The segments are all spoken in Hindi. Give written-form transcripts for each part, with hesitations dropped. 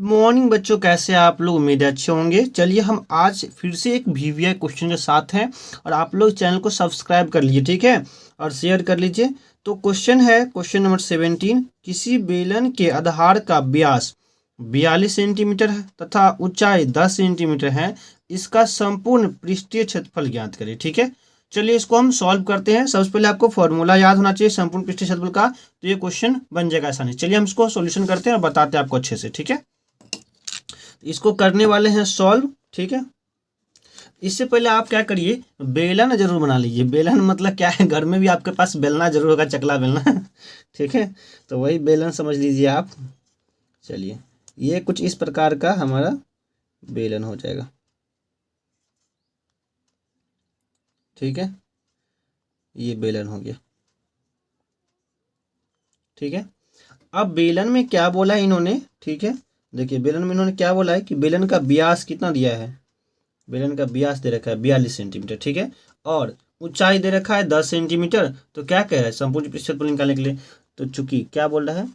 मॉर्निंग बच्चों, कैसे आप लोग? उम्मीद है अच्छे होंगे। चलिए हम आज फिर से एक वीवीआई क्वेश्चन के साथ हैं और आप लोग चैनल को सब्सक्राइब कर लीजिए, ठीक है, और शेयर कर लीजिए। तो क्वेश्चन है क्वेश्चन नंबर 17। किसी बेलन के आधार का व्यास 42 सेंटीमीटर है तथा ऊंचाई 10 सेंटीमीटर है, इसका संपूर्ण पृष्ठीय क्षेत्रफल ज्ञात करें। ठीक है, चलिए इसको हम सॉल्व करते हैं। सबसे पहले आपको फॉर्मूला याद होना चाहिए संपूर्ण पृष्ठीय क्षेत्रफल का, तो ये क्वेश्चन बन जाएगा आसानी। चलिए हम इसको सॉल्यूशन करते हैं और बताते हैं आपको अच्छे से। ठीक है, इसको करने वाले हैं सॉल्व। ठीक है, इससे पहले आप क्या करिए, बेलन जरूर बना लीजिए। बेलन मतलब क्या है, घर में भी आपके पास बेलना जरूर होगा, चकला बेलना। ठीक है, तो वही बेलन समझ लीजिए आप। चलिए, ये कुछ इस प्रकार का हमारा बेलन हो जाएगा। ठीक है, ये बेलन हो गया। ठीक है, अब बेलन में क्या बोला है इन्होंने। ठीक है, देखिए बेलन में इन्होंने क्या बोला है कि बेलन का व्यास कितना दिया है। बेलन का व्यास दे रखा है 42 सेंटीमीटर। ठीक है, और ऊंचाई दे रखा है 10 सेंटीमीटर। तो क्या कह रहा है, संपूर्ण पृष्ठीय क्षेत्रफल निकालने के लिए, तो चूंकि क्या बोल रहा है,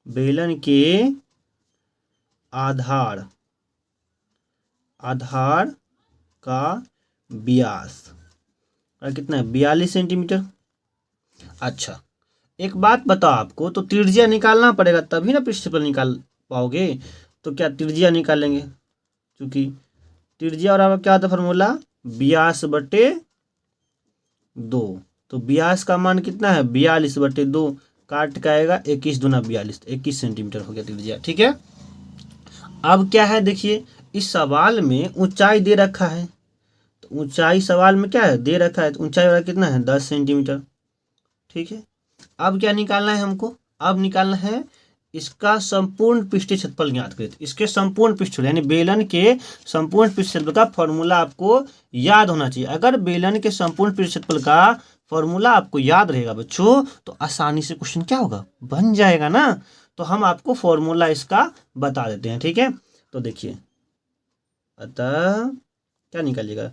बेलन के आधार का व्यास और कितना है, 42 सेंटीमीटर। अच्छा, एक बात बताओ आपको, तो त्रिज्या निकालना पड़ेगा तभी ना पृष्ठफल निकाल पाओगे। तो क्या त्रिज्या निकालेंगे, क्योंकि त्रिज्या और आपका क्या होता है फॉर्मूला, व्यास बटे 2। तो व्यास का मान कितना है, 42 बटे 2, काट का आएगा 21 दूना 42, 21 सेंटीमीटर हो गया त्रिज्या। ठीक है, अब क्या है देखिए, इस सवाल में ऊंचाई दे रखा है, तो ऊंचाई सवाल में क्या है, दे रखा है, तो ऊंचाई वाला कितना है, 10 सेंटीमीटर। ठीक है, अब क्या निकालना है हमको, अब निकालना है इसका संपूर्ण पृष्ठीय क्षेत्रफल ज्ञात करें। इसके संपूर्ण पृष्ठफल यानी बेलन के संपूर्ण पृष्ठीय क्षेत्रफल का फॉर्मूला आपको याद होना चाहिए। अगर बेलन के संपूर्ण पृष्ठीय क्षेत्रफल का फॉर्मूला आपको याद रहेगा बच्चों, तो आसानी से क्वेश्चन क्या होगा, बन जाएगा ना। तो हम आपको फॉर्मूला इसका बता देते हैं। ठीक है, तो देखिए, अतः क्या निकालिएगा,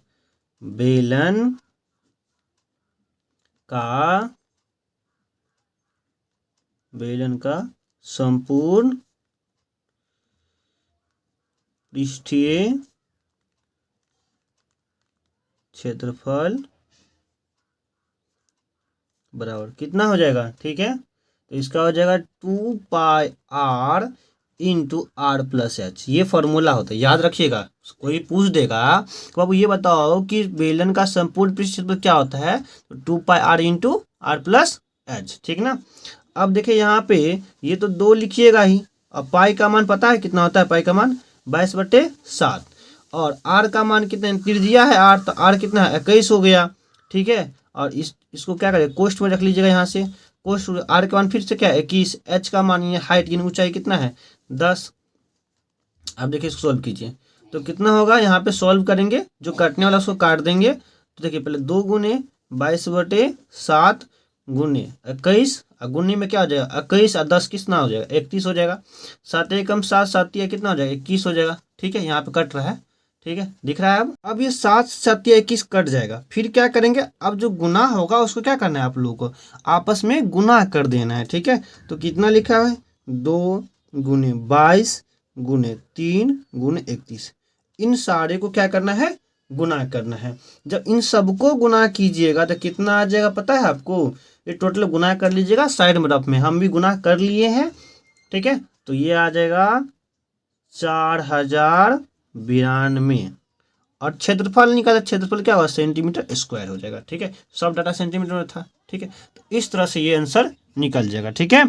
बेलन का संपूर्ण पृष्ठीय क्षेत्रफल बराबर कितना हो जाएगा। ठीक है, तो इसका हो जाएगा 2 pi r into R plus H. ये फॉर्मूला होता है, याद रखिएगा। कोई पूछ देगा तो बाबू ये बताओ कि बेलन का संपूर्ण पृष्ठीय क्षेत्रफल क्या होता है, तो 2 pi r into R plus H. ठीक ना, अब देखिए यहाँ पे ये तो 2 लिखिएगा ही। अब पाई का मान पता है कितना होता है, पाई का मान 22/7, और आर का मान कितना, त्रिज्या है आर, तो आर कितना है, 21 हो गया। ठीक है, और इसको क्या करें, कोष्ठ में रख लीजिएगा। यहाँ से कोष्ठ, आर का मान फिर से क्या है 21, एच का मान ये हाइट यानी ऊंचाई कितना है 10। अब देखिए इसको सॉल्व कीजिए, तो कितना होगा, यहाँ पे सॉल्व करेंगे, जो काटने वाला उसको काट देंगे। तो देखिए पहले 2 गुने 22/7 गुने 21, गुने में क्या हो जाएगा 21 और 10 कितना हो जाएगा 31 हो जाएगा। 7 एकम 7, 7 कितना हो जाएगा 21 हो जाएगा। ठीक है, यहाँ पे कट रहा है। ठीक है, दिख रहा है। अब ये 7 7 21 कट जाएगा। फिर क्या करेंगे, अब जो गुना होगा उसको क्या करना है, आप लोगों को आपस में गुना कर देना है। ठीक है, तो कितना लिखा है, 2 गुने 22 गुने 3 गुने 31। इन सारे को क्या करना है, गुना करना है। जब इन सबको गुना कीजिएगा तो कितना आ जाएगा पता है आपको, ये टोटल गुना कर लीजिएगा साइड में रफ में, हम भी गुना कर लिए हैं। ठीक है, तो ये आ जाएगा 4092, और क्षेत्रफल निकाला, क्षेत्रफल क्या होगा, सेंटीमीटर स्क्वायर हो जाएगा। ठीक है, सब डाटा सेंटीमीटर में था। ठीक है, तो इस तरह से ये आंसर निकल जाएगा। ठीक है,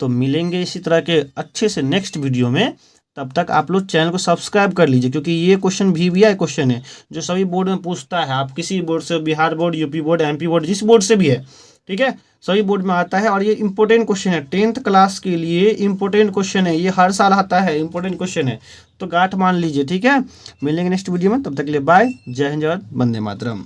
तो मिलेंगे इसी तरह के अच्छे से नेक्स्ट वीडियो में। तब तक आप लोग चैनल को सब्सक्राइब कर लीजिए, क्योंकि ये क्वेश्चन वीवीआई क्वेश्चन है जो सभी बोर्ड में पूछता है। आप किसी बोर्ड से, Bihar board, UP board, MP board, जिस बोर्ड से भी है, ठीक है, सभी बोर्ड में आता है। और ये इंपॉर्टेंट क्वेश्चन है, 10th क्लास के लिए इंपॉर्टेंट क्वेश्चन है, ये हर साल आता है, इंपॉर्टेंट क्वेश्चन है, तो गांठ मान लीजिए। ठीक है, मिलेंगे नेक्स्ट वीडियो में, तब तक के लिए बाय, जय हिंद, वंदे मातरम।